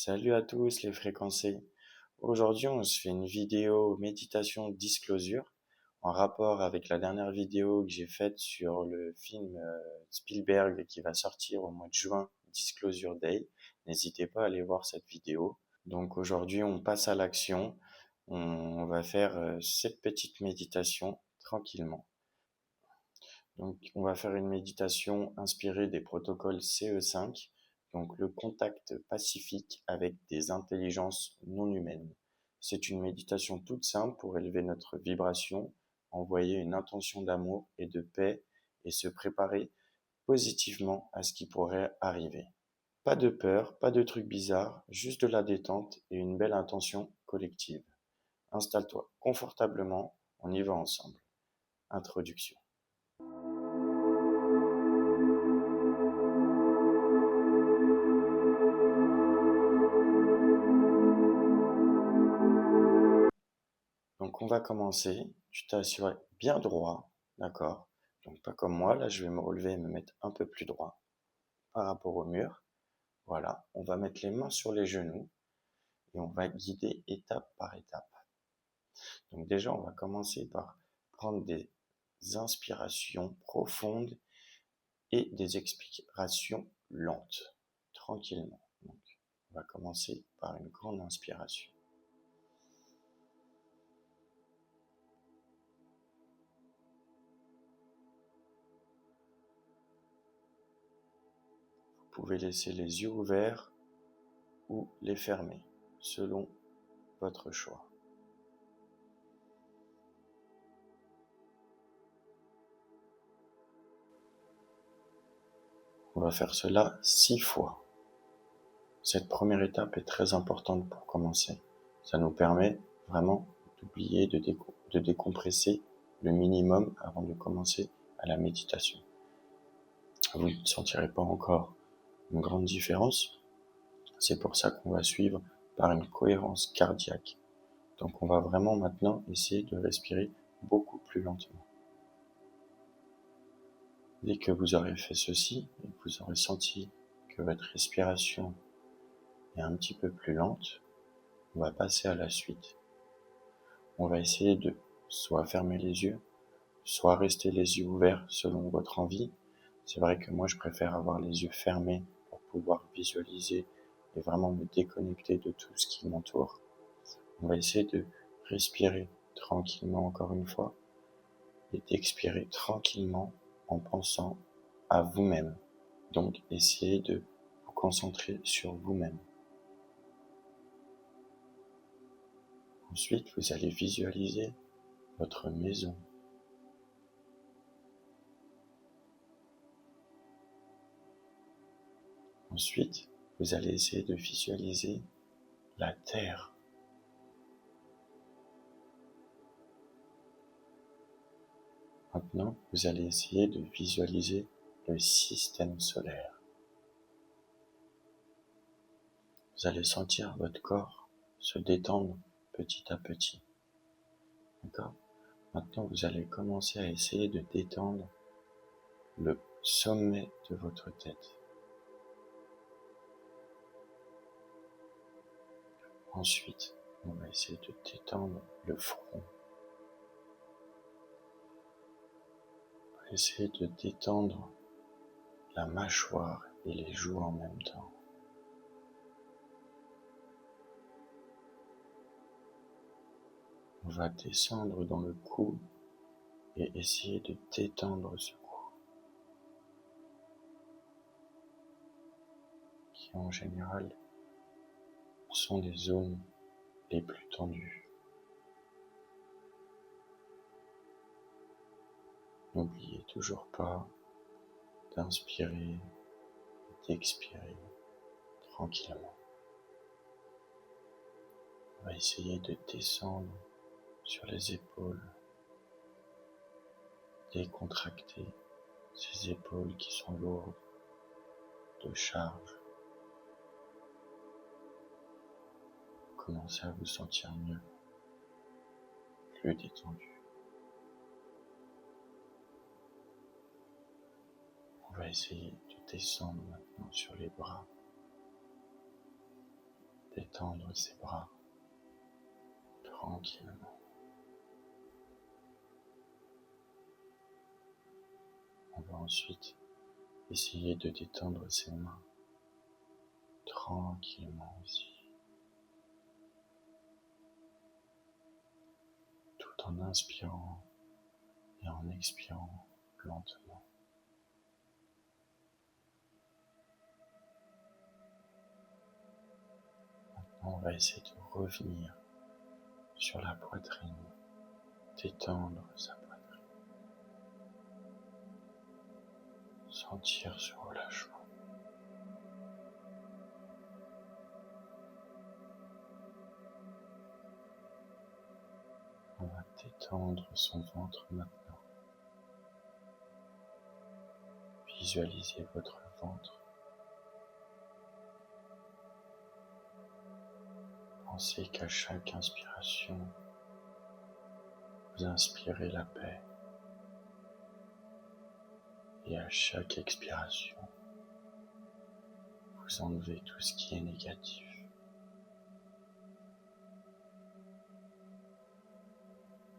Salut à tous les fréquencés. Aujourd'hui, on se fait une vidéo méditation disclosure en rapport avec la dernière vidéo que j'ai faite sur le film Spielberg qui va sortir au mois de juin, Disclosure Day. N'hésitez pas à aller voir cette vidéo. Donc aujourd'hui, on passe à l'action. On va faire cette petite méditation tranquillement. Donc, on va faire une méditation inspirée des protocoles CE5, donc le contact pacifique avec des intelligences non humaines. C'est une méditation toute simple pour élever notre vibration, envoyer une intention d'amour et de paix et se préparer positivement à ce qui pourrait arriver. Pas de peur, pas de trucs bizarres, juste de la détente et une belle intention collective. Installe-toi confortablement, on y va ensemble. Introduction. Donc on va commencer, tu t'assois bien droit, d'accord? Donc pas comme moi, là je vais me relever et me mettre un peu plus droit par rapport au mur. Voilà, on va mettre les mains sur les genoux et on va guider étape par étape. Donc déjà on va commencer par prendre des inspirations profondes et des expirations lentes, tranquillement. Donc on va commencer par une grande inspiration. Vous pouvez laisser les yeux ouverts ou les fermer, selon votre choix. On va faire cela 6 fois. Cette première étape est très importante pour commencer. Ça nous permet vraiment d'oublier, de décompresser le minimum avant de commencer à la méditation. Vous ne sentirez pas encore une grande différence. C'est pour ça qu'on va suivre par une cohérence cardiaque. Donc on va vraiment maintenant essayer de respirer beaucoup plus lentement. Dès que vous aurez fait ceci et que vous aurez senti que votre respiration est un petit peu plus lente, on va passer à la suite. On va essayer de soit fermer les yeux, soit rester les yeux ouverts selon votre envie. C'est vrai que moi je préfère avoir les yeux fermés pour pouvoir visualiser et vraiment me déconnecter de tout ce qui m'entoure. On va essayer de respirer tranquillement encore une fois et d'expirer tranquillement en pensant à vous-même. Donc essayez de vous concentrer sur vous-même. Ensuite, vous allez visualiser votre maison. Ensuite, vous allez essayer de visualiser la Terre. Maintenant, vous allez essayer de visualiser le système solaire. Vous allez sentir votre corps se détendre petit à petit. D'accord? Maintenant, vous allez commencer à essayer de détendre le sommet de votre tête. Ensuite, on va essayer de détendre le front. On va essayer de détendre la mâchoire et les joues en même temps. On va descendre dans le cou et essayer de détendre ce cou, qui en général sont les zones les plus tendues. N'oubliez toujours pas d'inspirer et d'expirer tranquillement. On va essayer de descendre sur les épaules, décontracter ces épaules qui sont lourdes de charge. Commencez à vous sentir mieux, plus détendu. On va essayer de descendre maintenant sur les bras. détendre ses bras tranquillement. On va ensuite essayer de détendre ses mains tranquillement aussi, tout en inspirant et en expirant lentement. Maintenant, on va essayer de revenir sur la poitrine, détendre sa poitrine, sentir ce relâchement. On va détendre son ventre maintenant. Visualisez votre ventre. Pensez qu'à chaque inspiration, vous inspirez la paix. Et à chaque expiration, vous enlevez tout ce qui est négatif.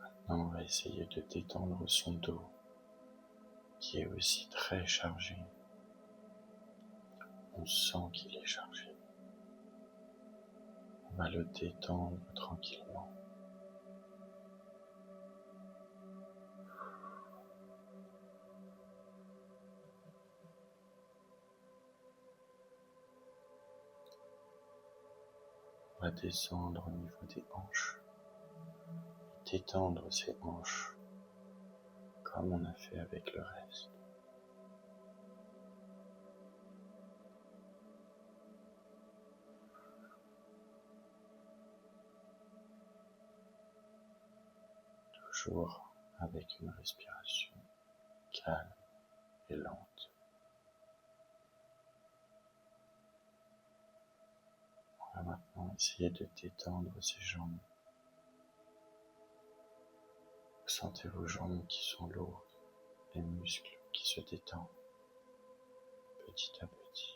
Maintenant, on va essayer de détendre son dos, qui est aussi très chargé. On sent qu'il est chargé. On va le détendre tranquillement. On va descendre au niveau des hanches, détendre ses hanches, comme on a fait avec le reste. Toujours avec une respiration calme et lente. On va maintenant essayer de détendre ses jambes. Vous sentez vos jambes qui sont lourdes, les muscles qui se détendent petit à petit.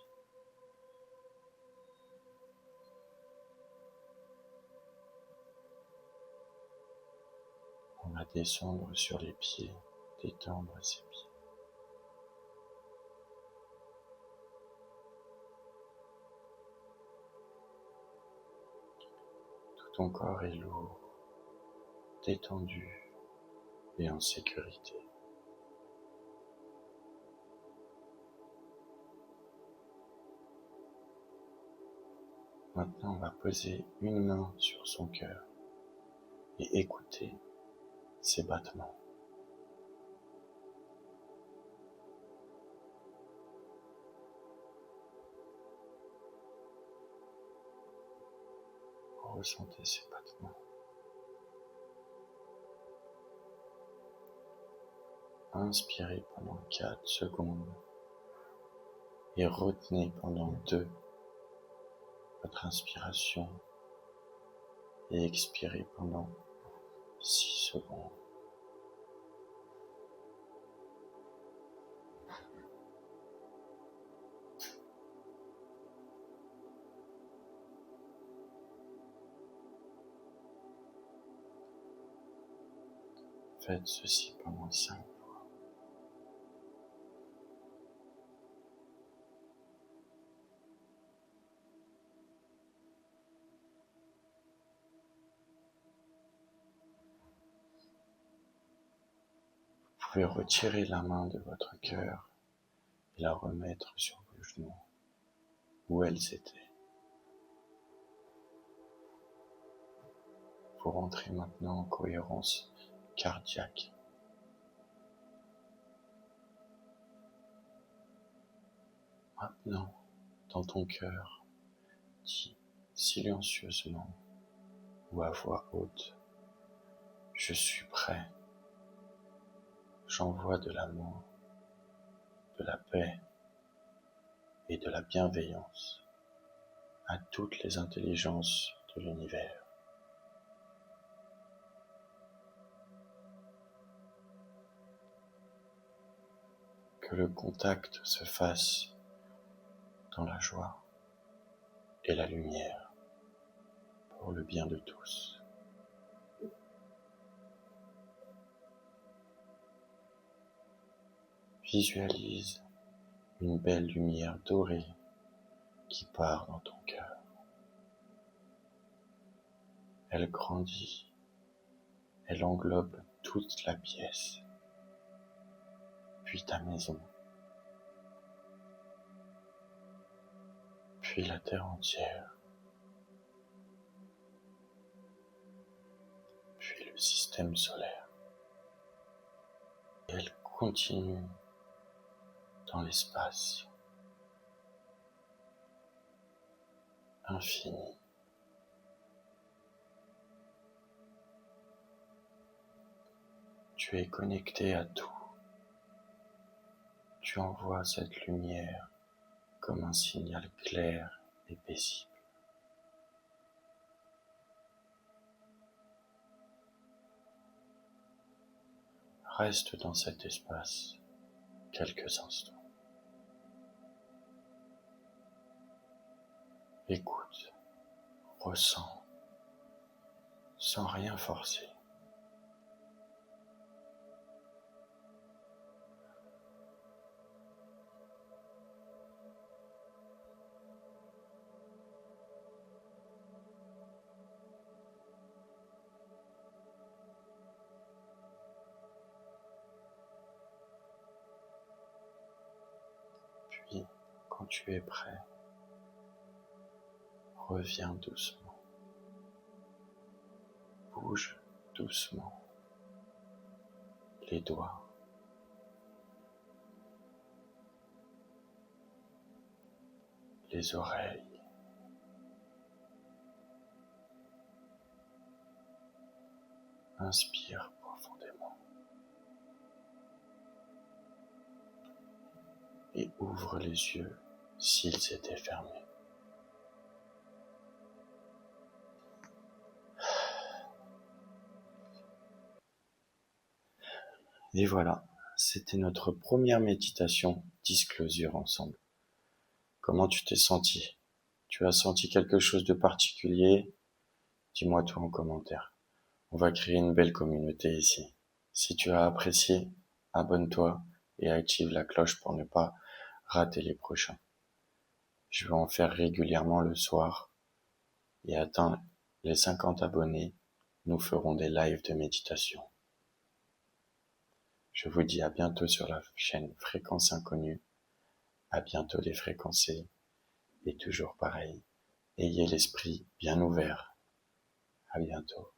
On va descendre sur les pieds, détendre ses pieds. Tout ton corps est lourd, détendu et en sécurité. Maintenant, on va poser une main sur son cœur et écouter ses battements. Ressentez ses battements. Inspirez pendant 4 secondes et retenez pendant 2 votre inspiration et expirez pendant 6 secondes. Faites ceci pendant 5 fois. Vous pouvez retirer la main de votre cœur et la remettre sur vos genoux, où elles étaient. Vous rentrez maintenant en cohérence cardiaque. Maintenant, dans ton cœur, dis silencieusement ou à voix haute: je suis prêt. J'envoie de l'amour, de la paix et de la bienveillance à toutes les intelligences de l'univers. Que le contact se fasse dans la joie et la lumière. pour le bien de tous. Visualise une belle lumière dorée qui part dans ton cœur. Elle grandit, elle englobe toute la pièce, puis ta maison, puis la terre entière, puis le système solaire. Et elle continue dans l'espace infini. Tu es connecté à tout. Tu envoies cette lumière comme un signal clair et paisible. Reste dans cet espace quelques instants. Écoute, ressens, sans rien forcer. Puis, quand tu es prêt, reviens doucement. Bouge doucement les doigts, les oreilles, inspire profondément et ouvre les yeux s'ils étaient fermés. Et voilà, c'était notre première méditation disclosure ensemble. Comment tu t'es senti? Tu as senti quelque chose de particulier? Dis-moi tout en commentaire. On va créer une belle communauté ici. Si tu as apprécié, abonne-toi et active la cloche pour ne pas rater les prochains. Je vais en faire régulièrement le soir et atteindre les 50 abonnés, nous ferons des lives de méditation. Je vous dis à bientôt sur la chaîne Fréquence Inconnue. À bientôt les fréquencés. Et toujours pareil, ayez l'esprit bien ouvert. À bientôt.